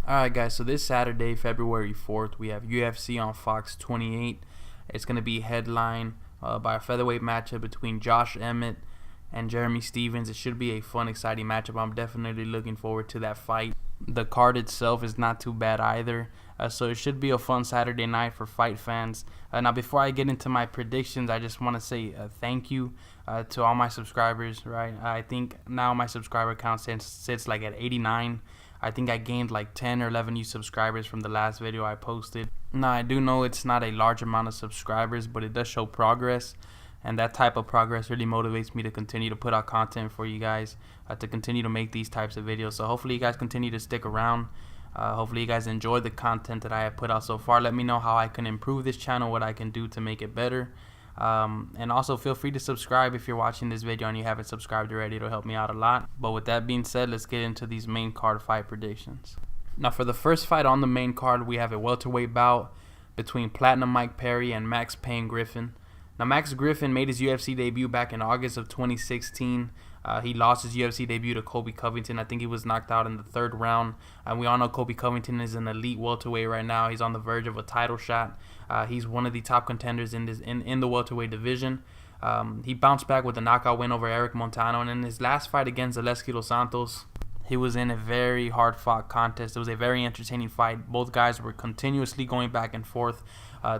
Alright guys, so this Saturday, February 4th, we have UFC on Fox 28. It's going to be headlined by a featherweight matchup between Josh Emmett and Jeremy Stephens. It should be a fun, exciting matchup. I'm definitely looking forward to that fight. The card itself is not too bad either, so it should be a fun Saturday night for fight fans. Now, before I get into my predictions, I just want to say thank you to all my subscribers. Right, I think now my subscriber count sits like at 89. I think I gained like 10 or 11 new subscribers from the last video I posted. Now, I do know it's not a large amount of subscribers, but it does show progress. And that type of progress really motivates me to continue to put out content for you guys, to continue to make these types of videos. So hopefully you guys continue to stick around. Hopefully you guys enjoy the content that I have put out so far. Let me know how I can improve this channel, what I can do to make it better. And also feel free to subscribe if you're watching this video and you haven't subscribed already. It'll help me out a lot. But with that being said, let's get into these main card fight predictions. Now, for the first fight on the main card, we have a welterweight bout between Platinum Mike Perry and Max Payne Griffin. Now, Max Griffin made his UFC debut back in August of 2016. He lost his UFC debut to Colby Covington. I think he was knocked out in the third round. And we all know Colby Covington is an elite welterweight right now. He's on the verge of a title shot. He's one of the top contenders in the welterweight division. He bounced back with a knockout win over Eric Montano. And in his last fight against Zaleski Dos Santos, he was in a very hard-fought contest. It was a very entertaining fight. Both guys were continuously going back and forth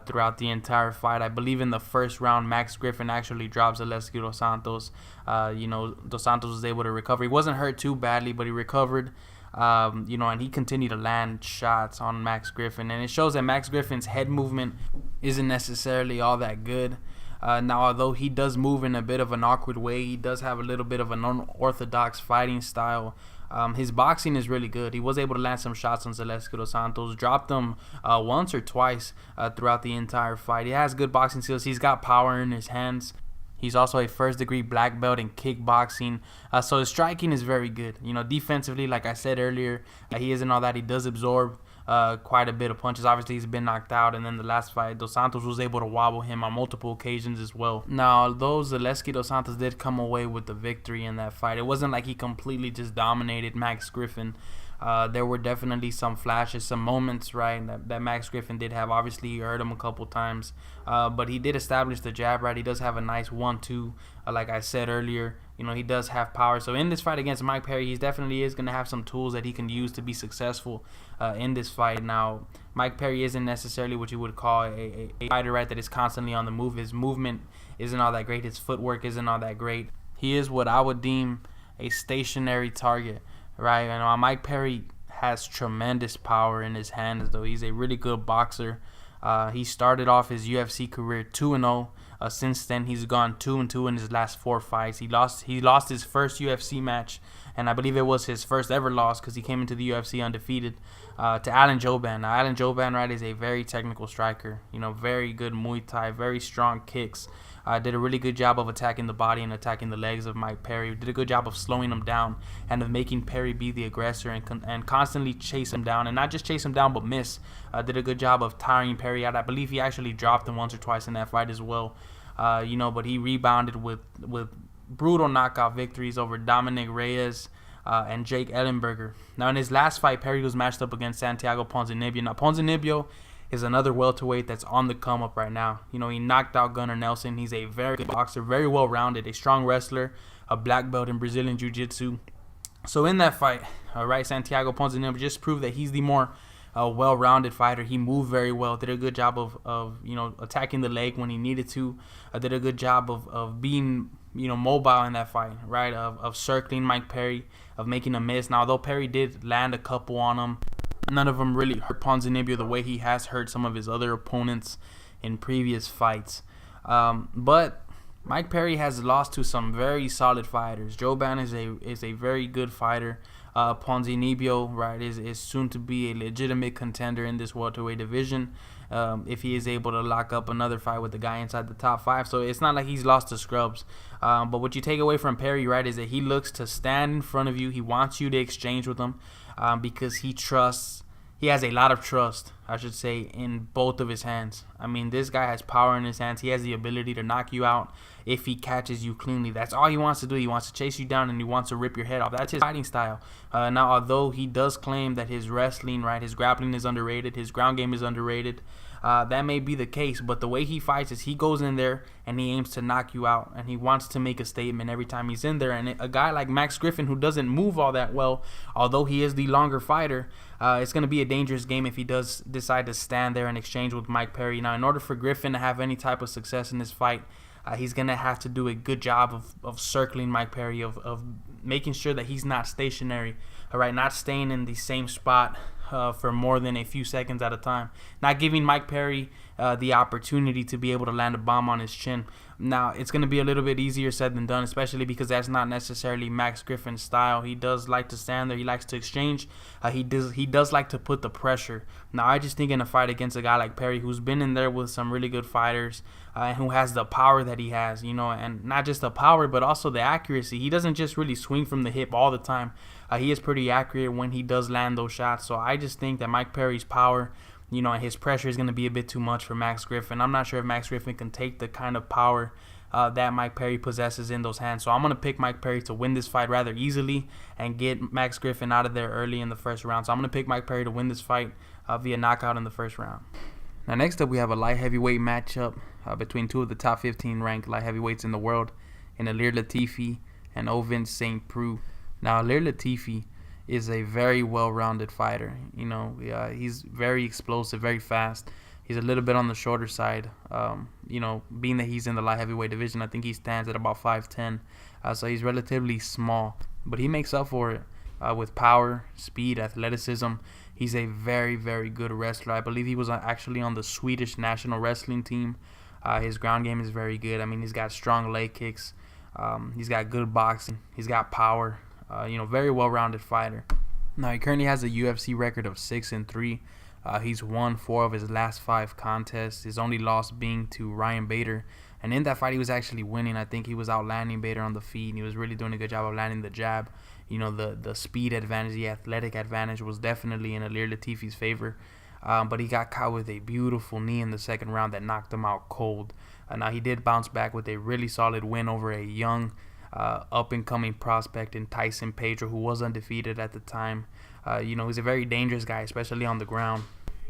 throughout the entire fight. I believe in the first round, Max Griffin actually dropped Zaleski Dos Santos. Dos Santos was able to recover. He wasn't hurt too badly, but he recovered. And he continued to land shots on Max Griffin. And it shows that Max Griffin's head movement isn't necessarily all that good. Now, although he does move in a bit of an awkward way, he does have a little bit of an unorthodox fighting style. His boxing is really good. He was able to land some shots on Zaleski Dos Santos, dropped them once or twice throughout the entire fight. He has good boxing skills. He's got power in his hands. He's also a first-degree black belt in kickboxing, so his striking is very good. Defensively, like I said earlier, he isn't all that. He does absorb quite a bit of punches. Obviously, he's been knocked out, and then the last fight, Dos Santos was able to wobble him on multiple occasions as well. Now, although Zaleski Dos Santos did come away with the victory in that fight, it wasn't like he completely just dominated Max Griffin. There were definitely some flashes, some moments, right, that Max Griffin did have. Obviously, he hurt him a couple times, but he did establish the jab, right? He does have a nice 1-2, like I said earlier. He does have power. So in this fight against Mike Perry, he definitely is going to have some tools that he can use to be successful in this fight. Now, Mike Perry isn't necessarily what you would call a fighter, right, that is constantly on the move. His movement isn't all that great. His footwork isn't all that great. He is what I would deem a stationary target, right? Mike Perry has tremendous power in his hands, though. He's a really good boxer. He started off his UFC career 2-0. Since then, he's gone 2-2 in his last 4 fights. He lost his first UFC match, and I believe it was his first ever loss because he came into the UFC undefeated, to Alan Jouban. Now, Alan Jouban, right, is a very technical striker. Very good Muay Thai, very strong kicks. Did a really good job of attacking the body and attacking the legs of Mike Perry. Did a good job of slowing him down and of making Perry be the aggressor and constantly chase him down. And not just chase him down, but miss. Did a good job of tiring Perry out. I believe he actually dropped him once or twice in that fight as well. But he rebounded with brutal knockout victories over Dominick Reyes and Jake Ellenberger. Now, in his last fight, Perry was matched up against Santiago Ponzinibbio. Now, Ponzinibbio is another welterweight that's on the come up right now. He knocked out Gunnar Nelson. He's a very good boxer, very well-rounded, a strong wrestler, a black belt in Brazilian Jiu-Jitsu. So in that fight, Santiago Ponzinibbio just proved that he's the more well-rounded fighter. He moved very well, did a good job of attacking the leg when he needed to, did a good job of being mobile in that fight, right, of circling Mike Perry, of making a miss. Now, although Perry did land a couple on him, none of them really hurt Ponzinibbio the way he has hurt some of his other opponents in previous fights. But Mike Perry has lost to some very solid fighters. Jouban is a very good fighter. Ponzinibbio, right, is soon to be a legitimate contender in this welterweight division if he is able to lock up another fight with the guy inside the top 5. So it's not like he's lost to scrubs. But what you take away from Perry, right, is that he looks to stand in front of you. He wants you to exchange with him because he has a lot of trust, I should say, in both of his hands. I mean, this guy has power in his hands. He has the ability to knock you out if he catches you cleanly. That's all he wants to do. He wants to chase you down and he wants to rip your head off. That's his fighting style. Now, although he does claim that his wrestling, right, his grappling is underrated, his ground game is underrated, that may be the case, but the way he fights is he goes in there and he aims to knock you out, and he wants to make a statement every time he's in there. And a guy like Max Griffin, who doesn't move all that well, although he is the longer fighter, it's going to be a dangerous game if he does decide to stand there and exchange with Mike Perry. Now, in order for Griffin to have any type of success in this fight, he's going to have to do a good job of circling Mike Perry, of making sure that he's not stationary, all right, not staying in the same spot for more than a few seconds at a time, not giving Mike Perry the opportunity to be able to land a bomb on his chin. Now, it's going to be a little bit easier said than done, especially because that's not necessarily Max Griffin's style. He does like to stand there. He likes to exchange. He does like to put the pressure. Now, I just think in a fight against a guy like Perry, who's been in there with some really good fighters, and who has the power that he has, and not just the power, but also the accuracy. He doesn't just really swing from the hip all the time. He is pretty accurate when he does land those shots. So I just think that Mike Perry's power, and his pressure is going to be a bit too much for Max Griffin. I'm not sure if Max Griffin can take the kind of power that Mike Perry possesses in those hands. So I'm going to pick Mike Perry to win this fight rather easily and get Max Griffin out of there early in the first round. So I'm going to pick Mike Perry to win this fight via knockout in the first round. Now, next up, we have a light heavyweight matchup between two of the top 15 ranked light heavyweights in the world, in Ilir Latifi and Ovince St. Preux. Now, Ilir Latifi is a very well-rounded fighter. He's very explosive, very fast. He's a little bit on the shorter side. Being that he's in the light heavyweight division, I think he stands at about 5'10". So he's relatively small, but he makes up for it with power, speed, athleticism. He's a very, very good wrestler. I believe he was actually on the Swedish national wrestling team. His ground game is very good. I mean, he's got strong leg kicks. He's got good boxing. He's got power. Very well-rounded fighter. Now, he currently has a UFC record of 6-3. He's won 4 of his last 5 contests. His only loss being to Ryan Bader. And in that fight, he was actually winning. I think he was outlanding Bader on the feet, and he was really doing a good job of landing the jab. The speed advantage, the athletic advantage was definitely in Ilir Latifi's favor. But he got caught with a beautiful knee in the second round that knocked him out cold. Now, he did bounce back with a really solid win over a young, up-and-coming prospect in Tyson Pedro, who was undefeated at the time. He's a very dangerous guy, especially on the ground.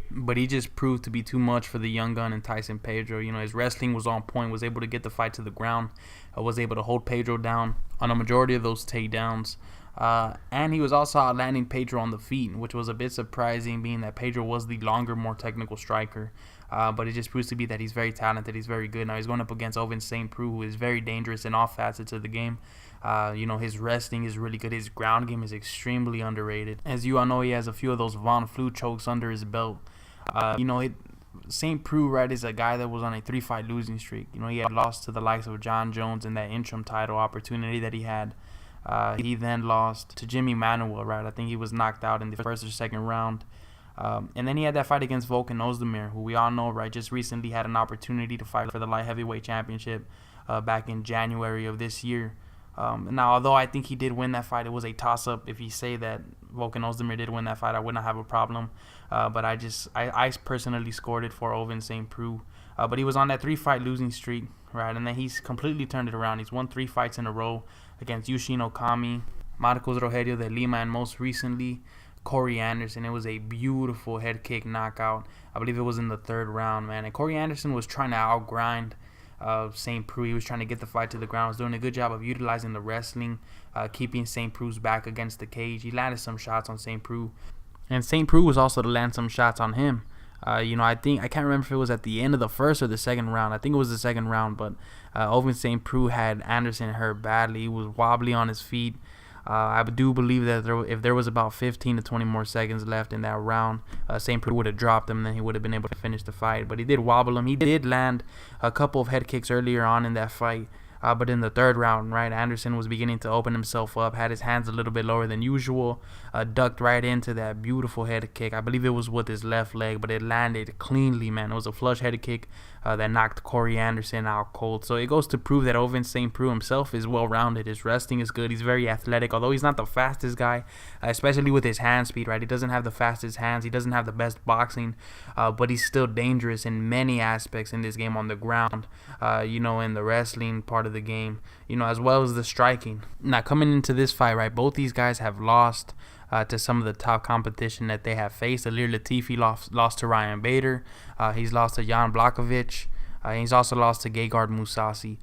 But he just proved to be too much for the young gun in Tyson Pedro. His wrestling was on point, was able to get the fight to the ground, was able to hold Pedro down on a majority of those takedowns. And he was also outlanding Pedro on the feet, which was a bit surprising, being that Pedro was the longer, more technical striker. But it just proves to be that he's very talented, he's very good. Now, he's going up against Ovince St. Preux, who is very dangerous in all facets of the game. His wrestling is really good. His ground game is extremely underrated. As you all know, he has a few of those Von Flue chokes under his belt. St. Preux, right, is a guy that was on a 3-fight losing streak. He had lost to the likes of John Jones in that interim title opportunity that he had. He then lost to Jimmy Manuel, right? I think he was knocked out in the first or second round. And then he had that fight against Volkan Ozdemir, who we all know, right, just recently had an opportunity to fight for the light heavyweight championship back in January of this year. Now, although I think he did win that fight, it was a toss-up. If you say that Volkan Ozdemir did win that fight, I would not have a problem. But I personally scored it for Ovince St. Preux. But he was on that 3-fight losing streak, right? And then he's completely turned it around. He's won 3 fights in a row against Yushin Okami, Marcos Rogerio de Lima, and most recently Corey Anderson. It was a beautiful head kick knockout. I believe it was in the 3rd round, man. And Corey Anderson was trying to outgrind St. Preux. He was trying to get the fight to the ground. Was doing a good job of utilizing the wrestling, keeping St. Preux's back against the cage. He landed some shots on St. Preux, and St. Preux was also to land some shots on him. I can't remember if it was at the end of the 1st or the 2nd round. I think it was the 2nd round, but Ovince St. Preux had Anderson hurt badly. He was wobbly on his feet. I do believe that if there was about 15 to 20 more seconds left in that round, St. Preux would have dropped him, and then he would have been able to finish the fight. But he did wobble him. He did land a couple of head kicks earlier on in that fight. But in the 3rd round, right, Anderson was beginning to open himself up, had his hands a little bit lower than usual, ducked right into that beautiful head kick. I believe it was with his left leg, but it landed cleanly, man. It was a flush head kick that knocked Corey Anderson out cold. So it goes to prove that Ovince St. Preux himself is well-rounded. His wrestling is good. He's very athletic, although he's not the fastest guy, especially with his hand speed, right? He doesn't have the fastest hands. He doesn't have the best boxing, but he's still dangerous in many aspects in this game on the ground, in the wrestling part of the game, as well as the striking. Now, coming into this fight, right, both these guys have lost to some of the top competition that they have faced. Ilir Latifi lost to Ryan Bader. He's lost to Jan Blachowicz. He's also lost to Gegard Mousasi.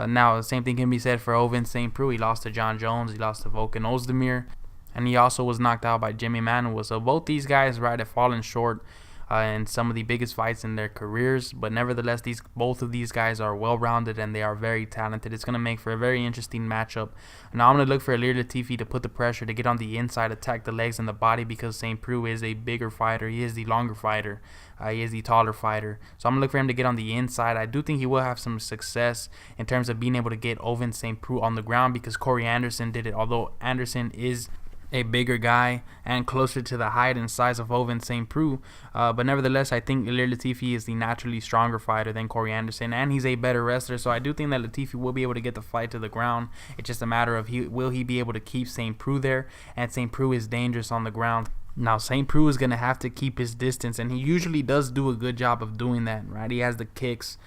Now, the same thing can be said for Ovince St. Preux. He lost to John Jones. He lost to Volkan Ozdemir. And he also was knocked out by Jimmy Manuwa. So both these guys, right, have fallen short in some of the biggest fights in their careers, but nevertheless, both of these guys are well-rounded and they are very talented. It's going to make for a very interesting matchup. Now I'm going to look for Ilir Latifi to put the pressure, to get on the inside, attack the legs and the body, because St. Preux is a bigger fighter. He is the longer fighter. He is the taller fighter. So I'm going to look for him to get on the inside. I do think he will have some success in terms of being able to get Ovince St. Preux on the ground, because Corey Anderson did it, although Anderson is a bigger guy and closer to the height and size of Ovince St. Preux. But nevertheless, I think Ilir Latifi is the naturally stronger fighter than Corey Anderson, and he's a better wrestler. So I do think that Latifi will be able to get the fight to the ground. It's just a matter of will he be able to keep St. Preux there, and St. Preux is dangerous on the ground. Now, St. Preux is going to have to keep his distance, and he usually does do a good job of doing that, right? He has the kicks.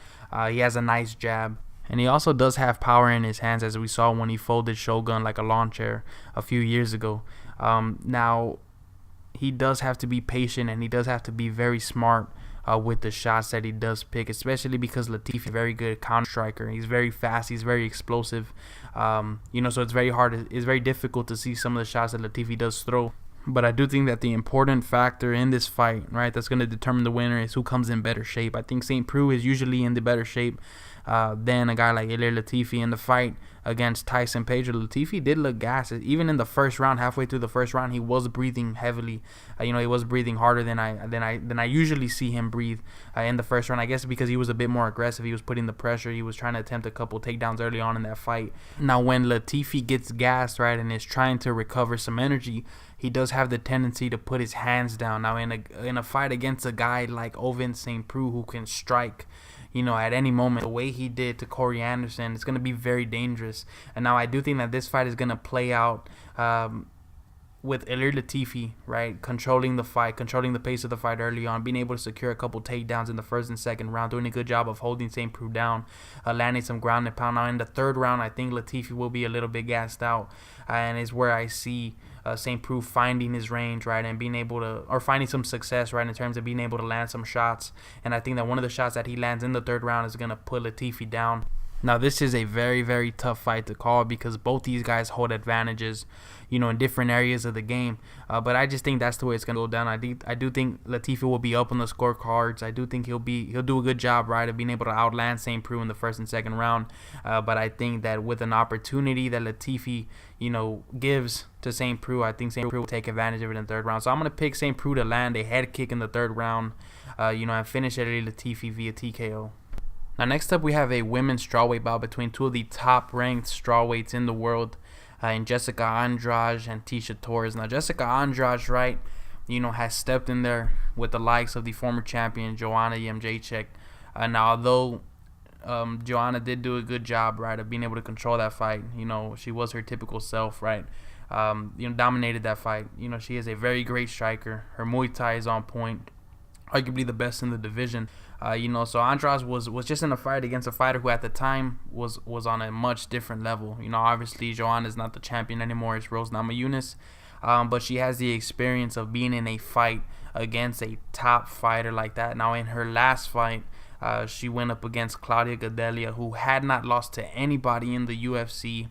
He has a nice jab. And he also does have power in his hands, as we saw when he folded Shogun like a lawn chair a few years ago. Now, he does have to be patient, and he does have to be very smart with the shots that he does pick, especially because Latifi is a very good counter striker. He's very fast. He's very explosive. So it's very hard. It's very difficult to see some of the shots that Latifi does throw. But I do think that the important factor in this fight, right, that's going to determine the winner is who comes in better shape. I think St. Preux is usually in the better shape than a guy like Ilir Latifi. In the fight against Tyson Pedro, Latifi did look gassed. Even in the first round, halfway through the first round, he was breathing heavily. He was breathing harder than I usually see him breathe in the first round. I guess because he was a bit more aggressive. He was putting the pressure. He was trying to attempt a couple takedowns early on in that fight. Now, when Latifi gets gassed, right, and is trying to recover some energy, he does have the tendency to put his hands down. Now, in a fight against a guy like Ovince St. Preux, who can strike, at any moment, the way he did to Corey Anderson, it's going to be very dangerous. And now I do think that this fight is going to play out with Ilir Latifi, right, controlling the fight, controlling the pace of the fight early on, being able to secure a couple takedowns in the first and second round, doing a good job of holding St. Preux down, landing some ground and pound. Now, in the third round, I think Latifi will be a little bit gassed out, and is where I see St. Preux finding his range, right, and being able to, or finding some success, right, in terms of being able to land some shots. And I think that one of the shots that he lands in the third round is going to put Latifi down. Now, this is a very, very tough fight to call, because both these guys hold advantages, in different areas of the game. But I just think that's the way it's going to go down. I do think Latifi will be up on the scorecards. I do think he'll do a good job, right, of being able to outland St. Preux in the first and second round. But I think that with an opportunity that Latifi, gives to St. Preux, I think St. Preux will take advantage of it in the third round. So I'm going to pick St. Preux to land a head kick in the third round, and finish Ilir Latifi via TKO. Now, next up, we have a women's strawweight bout between two of the top-ranked strawweights in the world, in Jessica Andrade and Tecia Torres. Now, Jessica Andrade, right, has stepped in there with the likes of the former champion Joanna Jędrzejczyk. Now, although Joanna did do a good job, right, of being able to control that fight, she was her typical self, right, dominated that fight. She is a very great striker. Her Muay Thai is on point, arguably the best in the division. So Andrade was just in a fight against a fighter who at the time was on a much different level. Obviously Joanna is not the champion anymore. It's Rose Namajunas. But she has the experience of being in a fight against a top fighter like that. Now, in her last fight, she went up against Claudia Gadelha, who had not lost to anybody in the UFC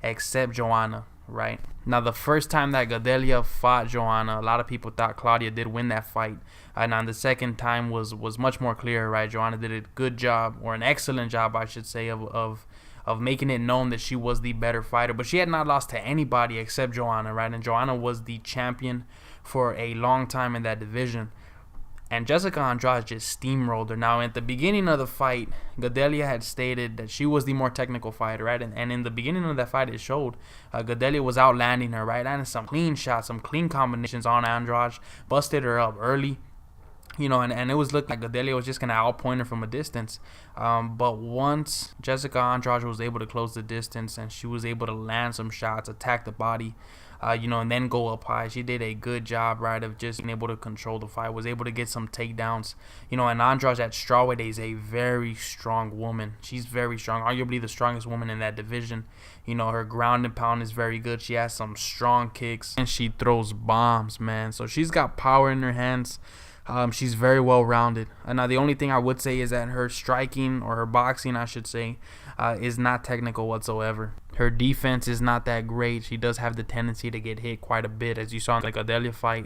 except Joanna, right? Now, the first time that Gadelha fought Joanna, a lot of people thought Claudia did win that fight. Now, the second time was much more clear, right? Joanna did a good job, or an excellent job, I should say, of making it known that she was the better fighter. But she had not lost to anybody except Joanna, right? And Joanna was the champion for a long time in that division. And Jessica Andrade just steamrolled her. Now, at the beginning of the fight, Gadelha had stated that she was the more technical fighter, right? And in the beginning of that fight, it showed. Gadelha was outlanding her, right? And some clean shots, some clean combinations on Andrade, busted her up early. And it was looking like Kelleher was just going to outpoint her from a distance. But once Jessica Andrade was able to close the distance and she was able to land some shots, attack the body, and then go up high, she did a good job, right, of just being able to control the fight, was able to get some takedowns. And Andrade at strawweight is a very strong woman. She's very strong, arguably the strongest woman in that division. Her ground and pound is very good. She has some strong kicks, and she throws bombs, man. So she's got power in her hands. She's very well-rounded. Now, the only thing I would say is that her striking, or her boxing, I should say, is not technical whatsoever. Her defense is not that great. She does have the tendency to get hit quite a bit, as you saw in the Kelleher fight.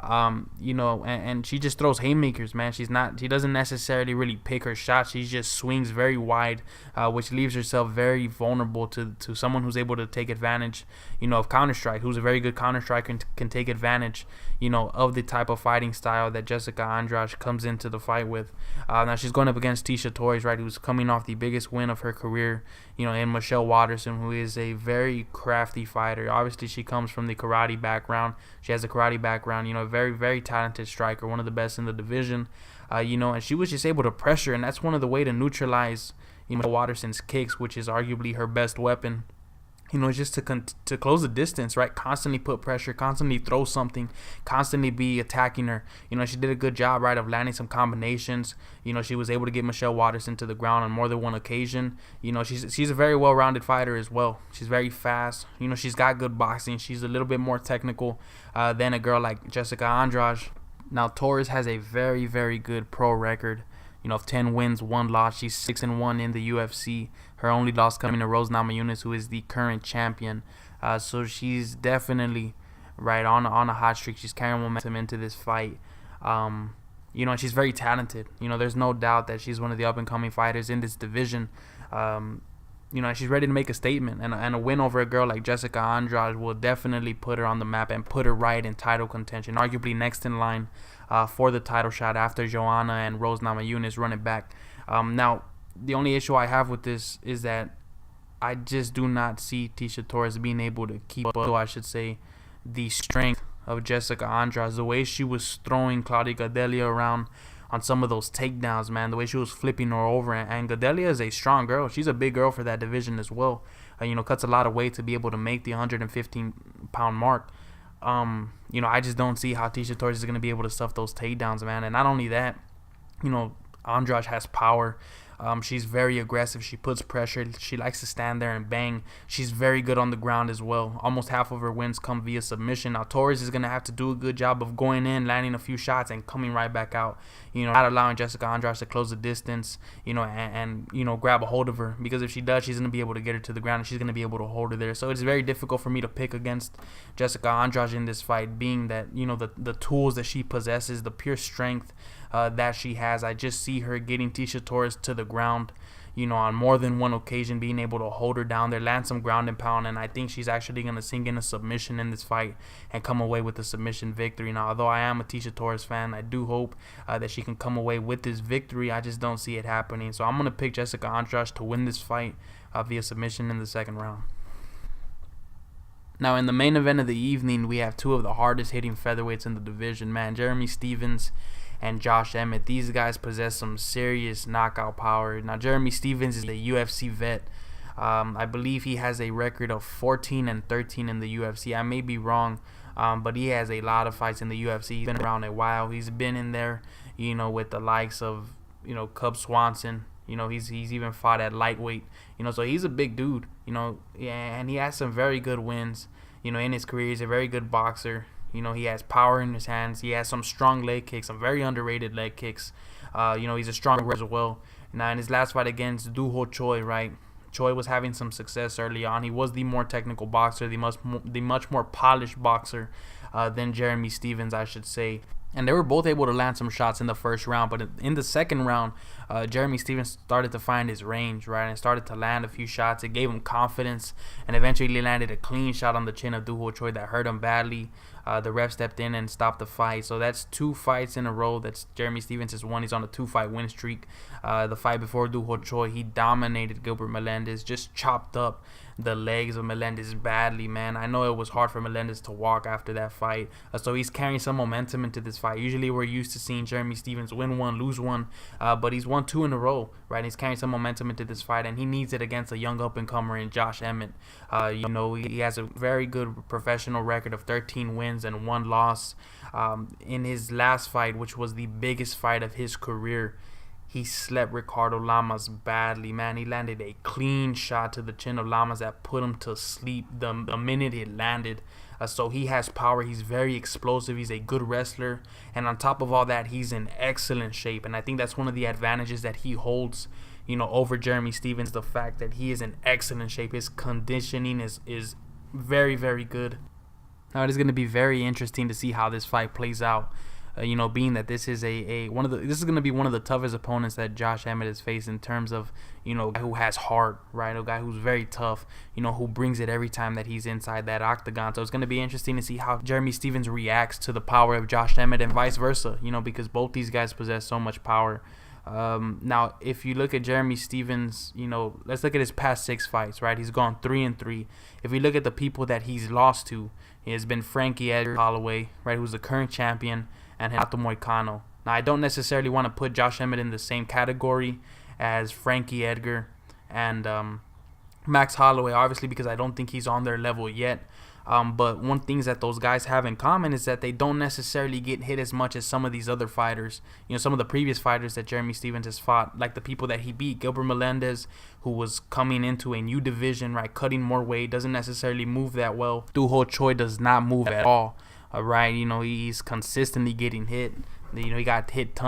And she just throws haymakers, man. She doesn't necessarily really pick her shots. She just swings very wide, which leaves herself very vulnerable to someone who's able to take advantage, of counter-strike, who's a very good counter-striker and can take advantage, of the type of fighting style that Jessica Andrade comes into the fight with. Now she's going up against Tecia Torres, right, who's coming off the biggest win of her career, in Michelle Waterson, who is a very crafty fighter. Obviously, she comes from the karate background. She has a karate background, a very, very talented striker, one of the best in the division, and she was just able to pressure, and that's one of the way to neutralize, Waterson's kicks, which is arguably her best weapon. Just to close the distance, right? Constantly put pressure, constantly throw something, constantly be attacking her. She did a good job, right, of landing some combinations. She was able to get Michelle Waterson to the ground on more than one occasion. She's a very well-rounded fighter as well. She's very fast. She's got good boxing. She's a little bit more technical than a girl like Jessica Andrade. Now, Torres has a very, very good pro record. 10 wins, 1 loss. She's 6-1 in the UFC. Her only loss coming to Rose Namajunas, who is the current champion. So she's definitely right on a hot streak. She's carrying momentum into this fight. And she's very talented. There's no doubt that she's one of the up-and-coming fighters in this division. She's ready to make a statement, and a win over a girl like Jessica Andrade will definitely put her on the map and put her right in title contention, arguably next in line for the title shot after Joanna and Rose Namajunas run it back. Now, the only issue I have with this is that I just do not see Tecia Torres being able to keep up, I should say, the strength of Jessica Andrade. The way she was throwing Claudia Gadelha around on some of those takedowns, man, the way she was flipping her over. And Gadelha is a strong girl. She's a big girl for that division as well. Cuts a lot of weight to be able to make the 115-pound mark. I just don't see how Tecia Torres is going to be able to stuff those takedowns, man. And not only that, Andrade has power. She's very aggressive. She puts pressure. She likes to stand there and bang. She's very good on the ground as well. Almost half of her wins come via submission. Now, Torres is going to have to do a good job of going in, landing a few shots, and coming right back out. Not allowing Jessica Andrade to close the distance, and grab a hold of her. Because if she does, she's going to be able to get her to the ground, and she's going to be able to hold her there. So it's very difficult for me to pick against Jessica Andrade in this fight, being that, the tools that she possesses, the pure strength that she has. I just see her getting Tecia Torres to the ground, on more than one occasion, being able to hold her down there, land some ground and pound, and I think she's actually going to sink in a submission in this fight and come away with a submission victory. Now, although I am a Tecia Torres fan, I do hope that she can come away with this victory. I just don't see it happening. So I'm going to pick Jessica Andrade to win this fight via submission in the second round. Now, in the main event of the evening, we have two of the hardest hitting featherweights in the division, man. Jeremy Stephens and Josh Emmett. These guys possess some serious knockout power. Now, Jeremy Stephens is a UFC vet. I believe he has a record of 14-13 in the UFC. I may be wrong, but he has a lot of fights in the UFC. He's been around a while. He's been in there, with the likes of, Cub Swanson. He's even fought at lightweight. So he's a big dude. And he has some very good wins. In his career, he's a very good boxer. He has power in his hands. He has some strong leg kicks, some very underrated leg kicks. He's a strong as well. Now, in his last fight against Doo Ho Choi, right? Choi was having some success early on. He was the more technical boxer, the much more polished boxer than Jeremy Stephens, I should say. And they were both able to land some shots in the first round. But in the second round, Jeremy Stephens started to find his range, right? And started to land a few shots. It gave him confidence. And eventually landed a clean shot on the chin of Doo Ho Choi that hurt him badly. The ref stepped in and stopped the fight. So that's 2 fights in a row. That's Jeremy Stephens has won. He's on a 2-fight win streak. The fight before Doo Ho Choi, he dominated Gilbert Melendez, just chopped up the legs of Melendez badly, man. I know it was hard for Melendez to walk after that fight. So he's carrying some momentum into this fight. Usually we're used to seeing Jeremy Stephens win one, lose one, but he's won 2 in a row, right? He's carrying some momentum into this fight, and he needs it against a young up-and-comer in Josh Emmett. He has a very good professional record of 13 wins and 1 loss. In his last fight, which was the biggest fight of his career, he slept Ricardo Lamas badly, man. He landed a clean shot to the chin of Lamas that put him to sleep the minute it landed. So he has power. He's very explosive. He's a good wrestler. And on top of all that, he's in excellent shape. And I think that's one of the advantages that he holds, over Jeremy Stephens, the fact that he is in excellent shape. His conditioning is very, very good. Now, it is going to be very interesting to see how this fight plays out. Being that this is this is going to be one of the toughest opponents that Josh Emmett has faced in terms of, a guy who has heart, right? A guy who's very tough, who brings it every time that he's inside that octagon. So it's going to be interesting to see how Jeremy Stephens reacts to the power of Josh Emmett and vice versa, because both these guys possess so much power. Now, if you look at Jeremy Stephens, let's look at his past 6 fights, right? He's gone 3-3. If we look at the people that he's lost to, it has been Frankie Edgar Holloway, right, who's the current champion, and Renato Moicano. Now, I don't necessarily want to put Josh Emmett in the same category as Frankie Edgar and Max Holloway, obviously, because I don't think he's on their level yet. But one thing that those guys have in common is that they don't necessarily get hit as much as some of these other fighters. Some of the previous fighters that Jeremy Stephens has fought, like the people that he beat. Gilbert Melendez, who was coming into a new division, right, cutting more weight, doesn't necessarily move that well. Doo Ho Choi does not move at all. Right, he's consistently getting hit. He got hit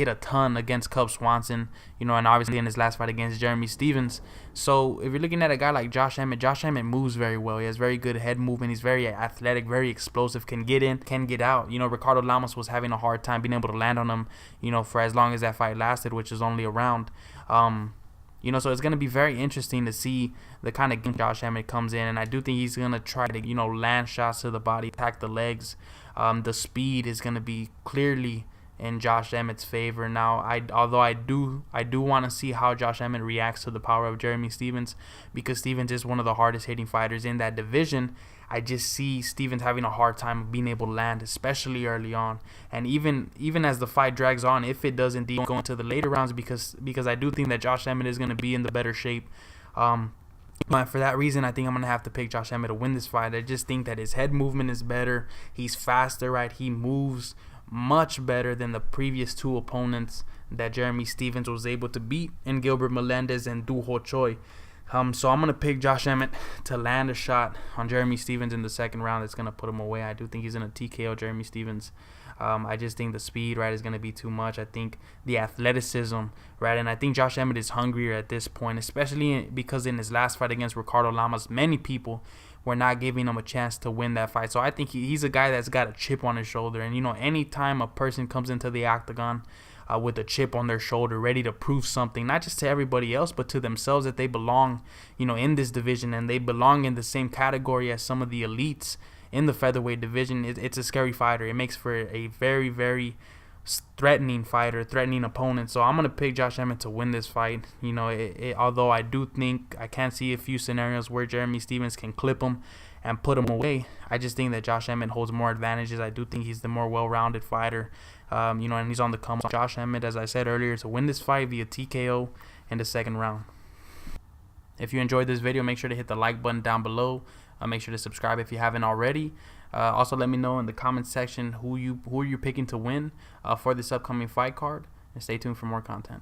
a ton against Cub Swanson, and obviously in his last fight against Jeremy Stephens. So if you're looking at a guy like Josh Emmett moves very well. He has very good head movement. He's very athletic, very explosive, can get in, can get out. Ricardo Lamas was having a hard time being able to land on him, for as long as that fight lasted, which is only a round. So it's going to be very interesting to see the kind of game Josh Emmett comes in. And I do think he's going to try to, land shots to the body, attack the legs. The speed is going to be clearly in Josh Emmett's favor. Now, although I do want to see how Josh Emmett reacts to the power of Jeremy Stephens, because Stephens is one of the hardest hitting fighters in that division. I just see Stephens having a hard time being able to land, especially early on. And even as the fight drags on, if it does indeed go into the later rounds, because I do think that Josh Emmett is going to be in the better shape. But for that reason, I think I'm going to have to pick Josh Emmett to win this fight. I just think that his head movement is better. He's faster, right? He moves much better than the previous 2 opponents that Jeremy Stephens was able to beat in Gilbert Melendez and Doo Ho Choi. So I'm going to pick Josh Emmett to land a shot on Jeremy Stephens in the second round. That's going to put him away. I do think he's going to TKO Jeremy Stephens. I just think the speed, right, is going to be too much. I think the athleticism, right, and I think Josh Emmett is hungrier at this point, especially because in his last fight against Ricardo Lamas, many people were not giving him a chance to win that fight. So I think he's a guy that's got a chip on his shoulder. And, anytime a person comes into the octagon with a chip on their shoulder, ready to prove something, not just to everybody else, but to themselves, that they belong, in this division, and they belong in the same category as some of the elites in the featherweight division, it's a scary fighter. It makes for a very, very threatening fighter, threatening opponent. So I'm going to pick Josh Emmett to win this fight. Although I do think I can see a few scenarios where Jeremy Stephens can clip him and put him away. I just think that Josh Emmett holds more advantages. I do think he's the more well-rounded fighter, and he's on the come. Josh Emmett, as I said earlier, to win this fight via TKO in the second round. If you enjoyed this video, make sure to hit the like button down below. Make sure to subscribe if you haven't already. Also, let me know in the comments section who you're picking to win for this upcoming fight card. And stay tuned for more content.